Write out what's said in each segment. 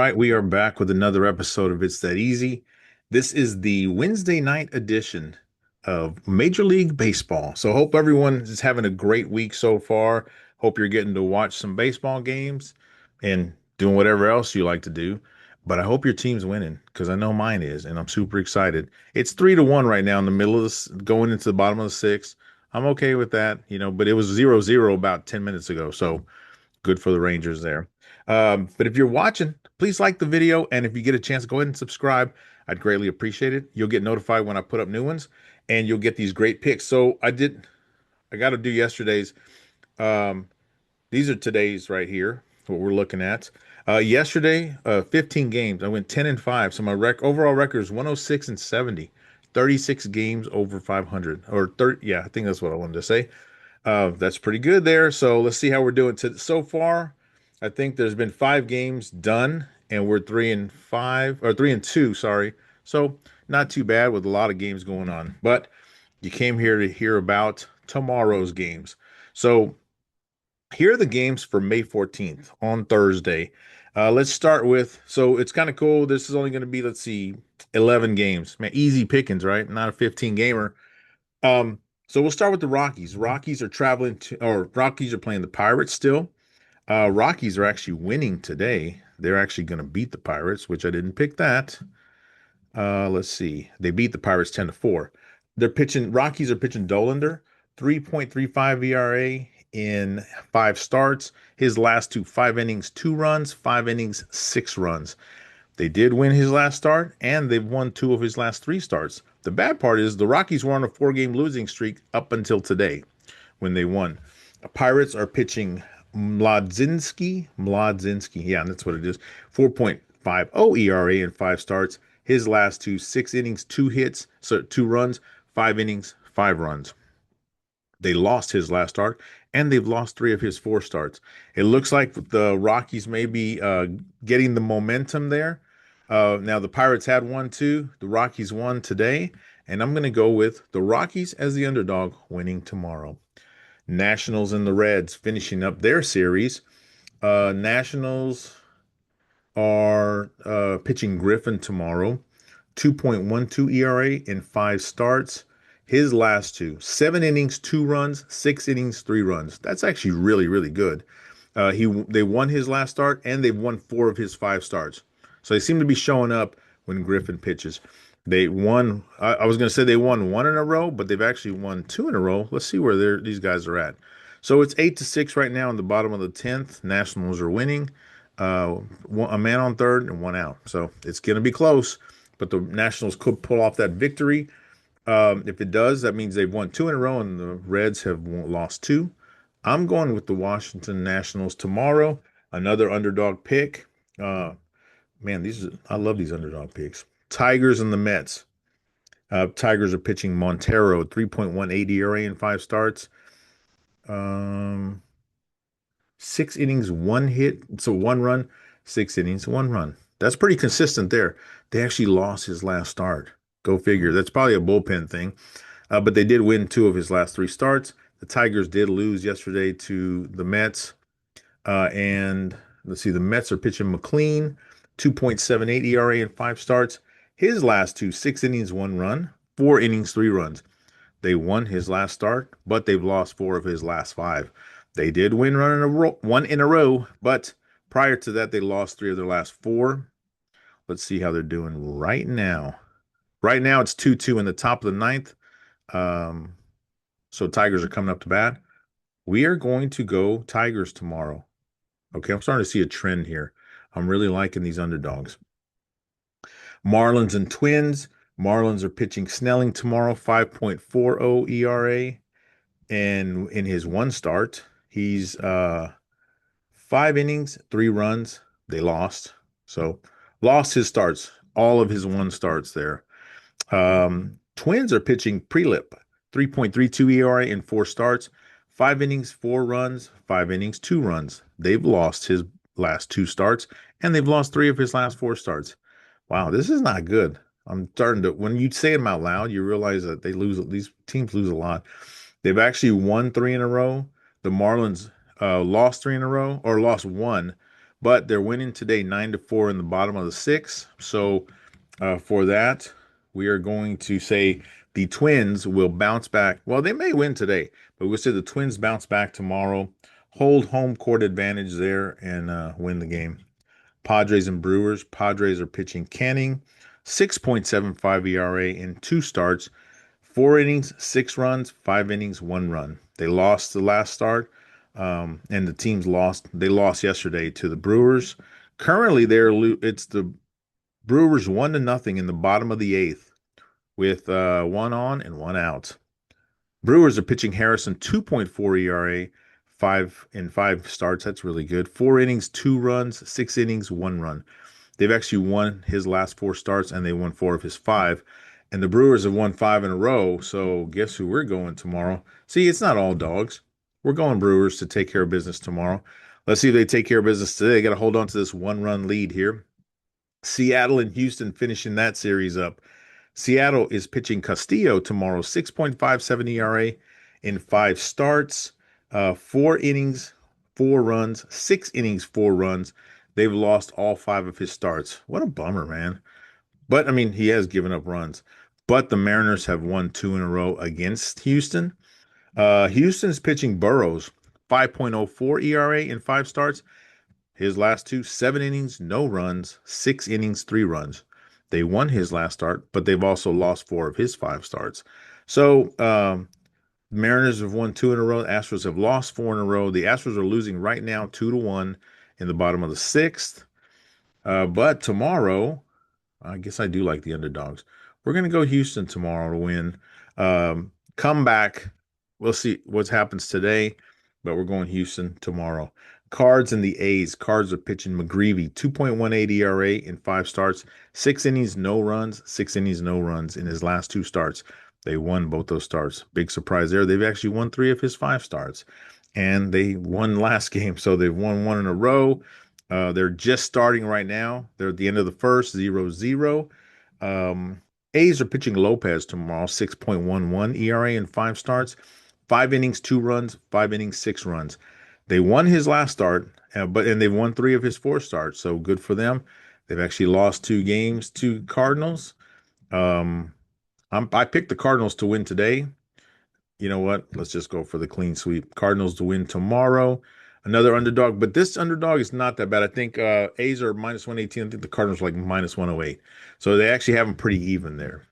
right, we are back with another episode of It's That Easy. This is the Wednesday night edition of Major League Baseball. So hope everyone is having a great week so far. Hope you're getting to watch some baseball games and doing whatever else you like to do. But I hope your team's winning because I know mine is, and I'm super excited. It's 3-1 right now in the middle of this, going into the bottom of the sixth. I'm okay with that, but it was 0-0 about 10 minutes ago. So good for the Rangers there. But if you're watching, please like the video. And if you get a chance, go ahead and subscribe. I'd greatly appreciate it. You'll get notified when I put up new ones and you'll get these great picks. So I got to do yesterday's. Um, these are today's right here, what we're looking at. Yesterday, 15 games. I went 10-5. So my overall record is 106-70. 36 games over 500 or 30. Yeah, I think that's what I wanted to say. That's pretty good there. So let's see how we're doing so far. I think there's been 5 games done, and we're 3-5 or 3-2. Sorry. So not too bad with a lot of games going on. But you came here to hear about tomorrow's games. So here are the games for May 14th on Thursday. Let's start with, so it's kind of cool. This is only going to be, let's see, 11 games. Man, easy pickings, right? Not a 15 gamer. So we'll start with the Rockies. Rockies are playing the Pirates still. Rockies are actually winning today. They're actually going to beat the Pirates, which I didn't pick that. Let's see. They beat the Pirates 10-4. Rockies are pitching Dollander, 3.35 ERA in 5 starts. His last 5 innings, 2 runs, 5 innings, 6 runs. They did win his last start, and they've won 2 of his last 3 starts. The bad part is the Rockies were on a 4-game losing streak up until today when they won. The Pirates are pitching Mlodzinski, yeah, that's what it is. 4.50 ERA in 5 starts. His last 6 innings, 2 hits, so 2 runs, 5 innings, 5 runs. They lost his last start, and they've lost 3 of his 4 starts. It looks like the Rockies may be getting the momentum there. Now, the Pirates had one too. The Rockies won today, and I'm going to go with the Rockies as the underdog winning tomorrow. Nationals and the Reds finishing up their series. Nationals are pitching Griffin tomorrow. 2.12 ERA in 5 starts. His last 7 innings, 2 runs, 6 innings, 3 runs. That's actually really, really good. They won his last start, and they've won 4 of his 5 starts. So they seem to be showing up when Griffin pitches. They won. I was going to say they won 1 in a row, but they've actually won 2 in a row. Let's see where these guys are at. So it's 8-6 right now in the bottom of the 10th. Nationals are winning. A man on third and 1 out. So it's going to be close, but the Nationals could pull off that victory. If it does, that means they've won 2 in a row, and the Reds have lost 2. I'm going with the Washington Nationals tomorrow. Another underdog pick. Man, I love these underdog picks. Tigers and the Mets. Tigers are pitching Montero, 3.18 ERA in 5 starts. 6 innings, 1 hit, so 1 run, 6 innings, 1 run. That's pretty consistent there. They actually lost his last start. Go figure. That's probably a bullpen thing. But they did win 2 of his last 3 starts. The Tigers did lose yesterday to the Mets. And let's see, the Mets are pitching McLean, 2.78 ERA in 5 starts. His last 6 innings, 1 run, 4 innings, 3 runs. They won his last start, but they've lost 4 of his last 5. They did win 1 in a row, but prior to that, they lost 3 of their last 4. Let's see how they're doing right now. Right now, it's 2-2 in the top of the 9th. So Tigers are coming up to bat. We are going to go Tigers tomorrow. Okay, I'm starting to see a trend here. I'm really liking these underdogs. Marlins and Twins. Marlins are pitching Snelling tomorrow, 5.40 ERA. And in his 1 start, he's 5 innings, 3 runs. They lost. So lost his starts, all of his 1 starts there. Twins are pitching Prelip, 3.32 ERA in 4 starts, 5 innings, 4 runs, 5 innings, 2 runs. They've lost his last 2 starts, and they've lost 3 of his last 4 starts. Wow, this is not good. I'm starting to, when you say them out loud, you realize that these teams lose a lot. They've actually won 3 in a row. The Marlins lost 3 in a row, or lost 1, but they're winning today 9-4 in the bottom of the sixth. So for that, we are going to say the Twins will bounce back. Well, they may win today, but we'll say the Twins bounce back tomorrow, hold home court advantage there, and win the game. Padres and Brewers. Padres are pitching Canning, 6.75 ERA in two starts, 4 innings, 6 runs, 5 innings, 1 run. They lost the last start, and the teams lost. They lost yesterday to the Brewers. Currently, it's the Brewers 1-0 in the bottom of the eighth with one on and one out. Brewers are pitching Harrison 2.4 ERA, 5 in 5 starts. That's really good. 4 innings, 2 runs, 6 innings, 1 run. They've actually won his last 4 starts and they won 4 of his 5. And the Brewers have won 5 in a row. So guess who we're going tomorrow? See, it's not all dogs. We're going Brewers to take care of business tomorrow. Let's see if they take care of business today. They got to hold on to this 1-run lead here. Seattle and Houston finishing that series up. Seattle is pitching Castillo tomorrow, 6.57 ERA in 5 starts, 4 innings, 4 runs, 6 innings, 4 runs. They've lost all 5 of his starts. What a bummer, man. But I mean, he has given up runs. But the Mariners have won 2 in a row against Houston. Houston's pitching Burrows, 5.04 ERA in 5 starts. His last two, 7 innings, no runs, 6 innings, 3 runs. They won his last start, but they've also lost 4 of his 5 starts. So Mariners have won 2 in a row. The Astros have lost 4 in a row. The Astros are losing right now 2-1 in the bottom of the sixth. But tomorrow, I guess I do like the underdogs. We're going to go Houston tomorrow to win. Come back. We'll see what happens today, but we're going Houston tomorrow. Cards and the A's. Cards are pitching McGreevy, 2.18 ERA in 5 starts, 6 innings, no runs, 6 innings, no runs in his last 2 starts. They won both those starts. Big surprise there. They've actually won 3 of his 5 starts, and they won last game, so they've won 1 in a row. They're just starting right now. They're at the end of the first, 0-0. A's are pitching Lopez tomorrow, 6.11 ERA in 5 starts, 5 innings, 2 runs, 5 innings, 6 runs. They won his last start, and they've won 3 of his 4 starts, so good for them. They've actually lost 2 games to Cardinals. Um, I picked the Cardinals to win today. You know what? Let's just go for the clean sweep. Cardinals to win tomorrow. Another underdog, but this underdog is not that bad. I think A's are -118. I think the Cardinals are like -108. So they actually have them pretty even there.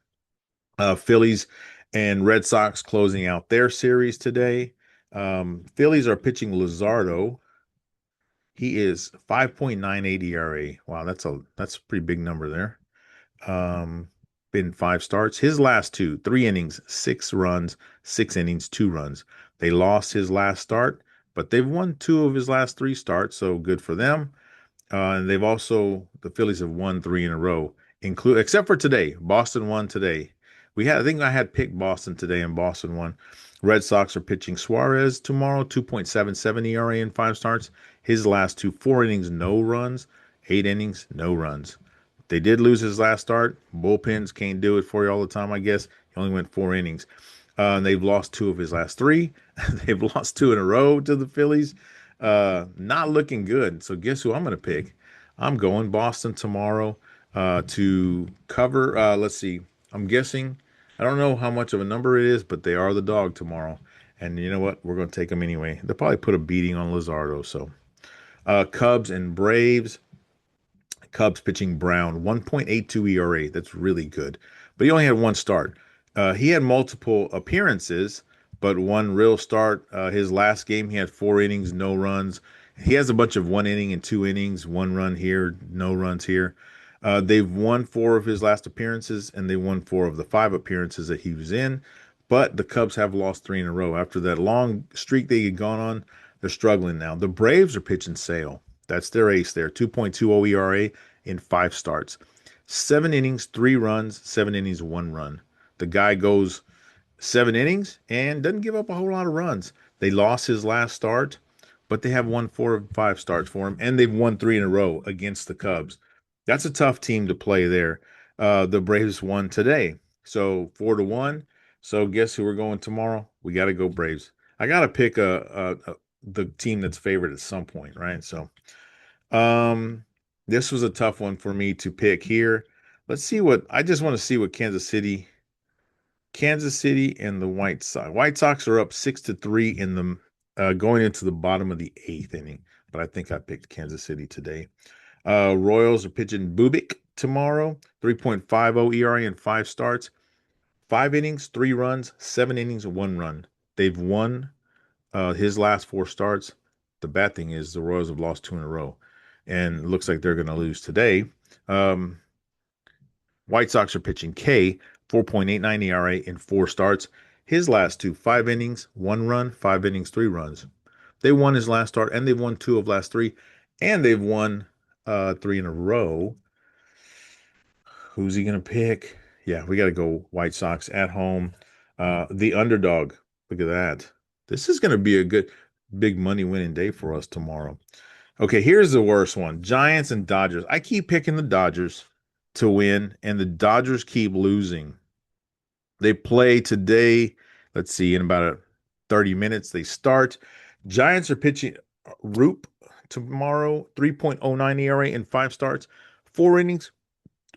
Phillies and Red Sox closing out their series today. Phillies are pitching Luzardo. He is 5.98 ERA. Wow, that's a pretty big number there. Been 5 starts. His last two, 3 innings, 6 runs, 6 innings, 2 runs. They lost his last start, but they've won 2 of his last 3 starts, so good for them. And the Phillies have won 3 in a row, except for today. Boston won today. I think I had picked Boston today, and Boston won. Red Sox are pitching Suarez tomorrow, 2.77 ERA in 5 starts. His last two, 4 innings, no runs, 8 innings, no runs. They did lose his last start. Bullpens can't do it for you all the time, I guess. He only went 4 innings. And they've lost 2 of his last 3. They've lost 2 in a row to the Phillies. Not looking good. So guess who I'm going to pick? I'm going Boston tomorrow to cover. Let's see. I'm guessing. I don't know how much of a number it is, but they are the dog tomorrow. And you know what? We're going to take them anyway. They'll probably put a beating on Luzardo. So Cubs and Braves. Cubs pitching Brown, 1.82 ERA. That's really good. But he only had one start. He had multiple appearances, but one real start. His last game, he had 4 innings, no runs. He has a bunch of 1 inning and 2 innings, 1 run here, no runs here. They've won 4 of his last appearances, and they won 4 of the 5 appearances that he was in. But the Cubs have lost 3 in a row. After that long streak they had gone on, they're struggling now. The Braves are pitching Sale. That's their ace there. 2.20 ERA in 5 starts. 7 innings, 3 runs, 7 innings, 1 run. The guy goes 7 innings and doesn't give up a whole lot of runs. They lost his last start, but they have won 4 of 5 starts for him, and they've won 3 in a row against the Cubs. That's a tough team to play there. The Braves won today, so 4-1. So guess who we're going tomorrow? We got to go Braves. I got to pick the team that's favored at some point, right? So Um, this was a tough one for me to pick here. Let's see what I just want to see what Kansas City and the White Sox. White Sox are up 6-3 in the going into the bottom of the eighth inning, but I think I picked Kansas City today. Royals are pitching Bubik tomorrow, 3.50 ERA in five starts, 5 innings, 3 runs, 7 innings, 1 run. They've won his last four starts. The bad thing is the Royals have lost two in a row, and it looks like they're going to lose today. Um, White Sox are pitching K, 4.89 ERA in four starts. His last two, 5 innings, 1 run, 5 innings, 3 runs. They won his last start, and they've won two of last three, and they've won three in a row. Who's he going to pick? Yeah, we got to go White Sox at home. The underdog. Look at that. This is going to be a good, big money winning day for us tomorrow. Okay, here's the worst one. Giants and Dodgers. I keep picking the Dodgers to win, and the Dodgers keep losing. They play today. Let's see, in about 30 minutes, they start. Giants are pitching Roop tomorrow, 3.09 ERA in five starts, 4 innings,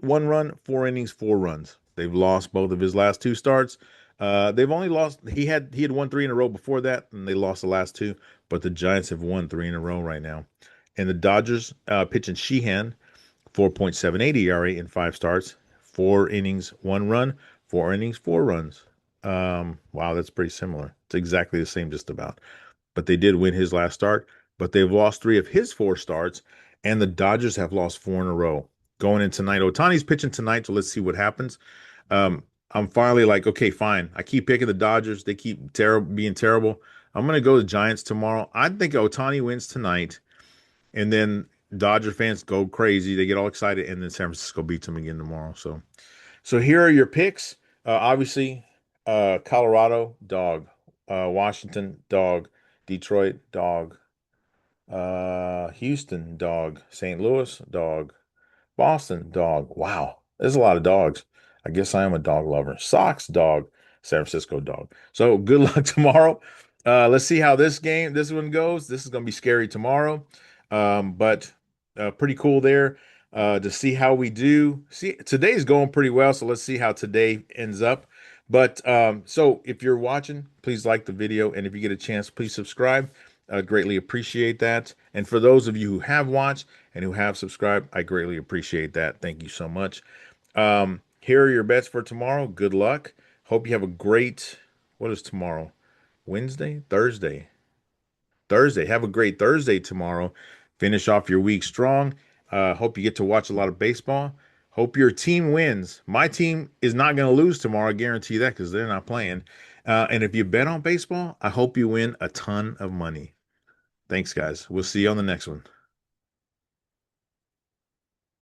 1 run, 4 innings, 4 runs. They've lost both of his last two starts. They've only lost. He had won three in a row before that, and they lost the last two. But the Giants have won three in a row right now. And the Dodgers pitching Sheehan, 4.78 ERA in five starts, 4 innings, 1 run, 4 innings, 4 runs. Wow, that's pretty similar. It's exactly the same, just about. But they did win his last start. But they've lost three of his four starts, and the Dodgers have lost four in a row. Going in tonight, Otani's pitching tonight, so let's see what happens. I'm finally like, okay, fine. I keep picking the Dodgers. They keep being terrible. I'm gonna go to Giants tomorrow. I think Otani wins tonight, and then Dodger fans go crazy. They get all excited, and then San Francisco beats them again tomorrow. So here are your picks. Obviously, Colorado dog, Washington dog, Detroit dog, Houston dog, St. Louis dog, Boston dog. Wow, there's a lot of dogs. I guess I am a dog lover. Sox dog, San Francisco dog. So good luck tomorrow. Let's see how this one goes. This is going to be scary tomorrow, but pretty cool there to see how we do. See, today's going pretty well, so let's see how today ends up. But so if you're watching, please like the video, and if you get a chance, please subscribe. I greatly appreciate that. And for those of you who have watched and who have subscribed, I greatly appreciate that. Thank you so much. Here are your bets for tomorrow. Good luck. Hope you have a great, what is tomorrow? Wednesday? Thursday. Thursday. Have a great Thursday tomorrow. Finish off your week strong. Hope you get to watch a lot of baseball. Hope your team wins. My team is not going to lose tomorrow. I guarantee that because they're not playing. And if you bet on baseball, I hope you win a ton of money. Thanks, guys. We'll see you on the next one.